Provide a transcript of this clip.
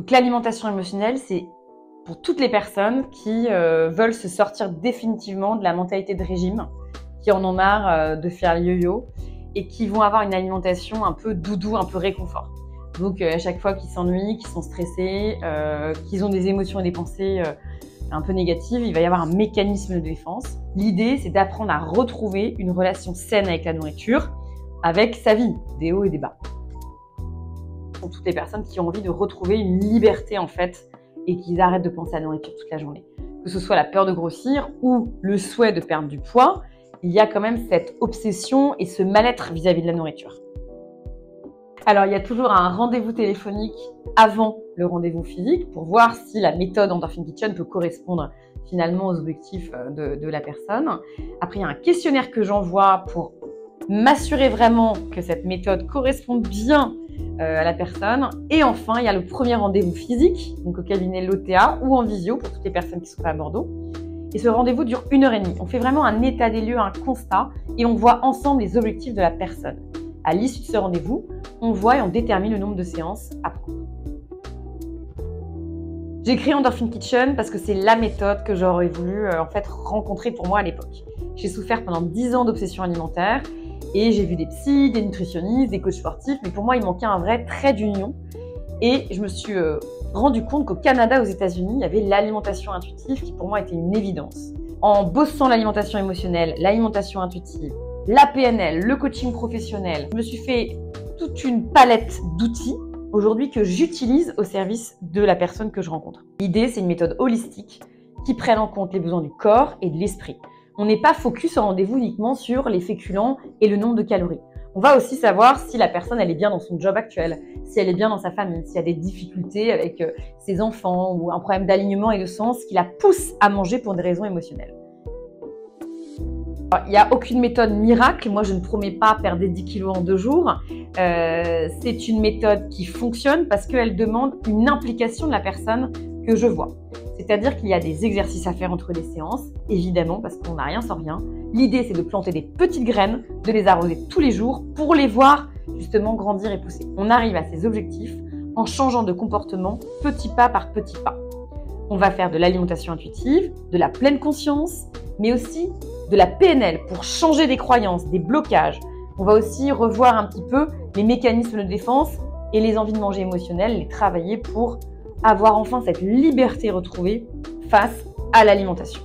Donc l'alimentation émotionnelle, c'est pour toutes les personnes qui veulent se sortir définitivement de la mentalité de régime, qui en ont marre de faire le yo-yo et qui vont avoir une alimentation un peu doudou, un peu réconfort. Donc à chaque fois qu'ils s'ennuient, qu'ils sont stressés, qu'ils ont des émotions et des pensées un peu négatives, il va y avoir un mécanisme de défense. L'idée, c'est d'apprendre à retrouver une relation saine avec la nourriture, avec sa vie, des hauts et des bas. Pour toutes les personnes qui ont envie de retrouver une liberté en fait, et qu'ils arrêtent de penser à la nourriture toute la journée. Que ce soit la peur de grossir ou le souhait de perdre du poids, il y a quand même cette obsession et ce mal-être vis-à-vis de la nourriture. Alors, il y a toujours un rendez-vous téléphonique avant le rendez-vous physique pour voir si la méthode Endorphin Kitchen peut correspondre finalement aux objectifs de la personne. Après, il y a un questionnaire que j'envoie pour m'assurer vraiment que cette méthode correspond bien à la personne. Et enfin, il y a le premier rendez-vous physique, donc au cabinet Lotea ou en visio pour toutes les personnes qui ne sont pas à Bordeaux. Et ce rendez-vous dure 1h30. On fait vraiment un état des lieux, un constat, et on voit ensemble les objectifs de la personne. À l'issue de ce rendez-vous, on voit et on détermine le nombre de séances à prendre. J'ai créé Endorphin Kitchen parce que c'est la méthode que j'aurais voulu rencontrer pour moi à l'époque. J'ai souffert pendant 10 ans d'obsession alimentaire et j'ai vu des psys, des nutritionnistes, des coachs sportifs, mais pour moi, il manquait un vrai trait d'union. Et je me suis rendu compte qu'au Canada, aux États-Unis, il y avait l'alimentation intuitive qui pour moi était une évidence. En bossant l'alimentation émotionnelle, l'alimentation intuitive, la PNL, le coaching professionnel, je me suis fait toute une palette d'outils aujourd'hui que j'utilise au service de la personne que je rencontre. L'idée, c'est une méthode holistique qui prenne en compte les besoins du corps et de l'esprit. On n'est pas focus en rendez-vous uniquement sur les féculents et le nombre de calories. On va aussi savoir si la personne elle est bien dans son job actuel, si elle est bien dans sa famille, s'il y a des difficultés avec ses enfants ou un problème d'alignement et de sens qui la pousse à manger pour des raisons émotionnelles. Alors, il n'y a aucune méthode miracle. Moi, je ne promets pas perdre des 10 kilos en 2 jours. C'est une méthode qui fonctionne parce qu'elle demande une implication de la personne que je vois. C'est-à-dire qu'il y a des exercices à faire entre les séances, évidemment, parce qu'on n'a rien sans rien. L'idée, c'est de planter des petites graines, de les arroser tous les jours pour les voir justement grandir et pousser. On arrive à ces objectifs en changeant de comportement petit pas par petit pas. On va faire de l'alimentation intuitive, de la pleine conscience, mais aussi de la PNL pour changer des croyances, des blocages. On va aussi revoir un petit peu les mécanismes de défense et les envies de manger émotionnelles, les travailler pour avoir enfin cette liberté retrouvée face à l'alimentation.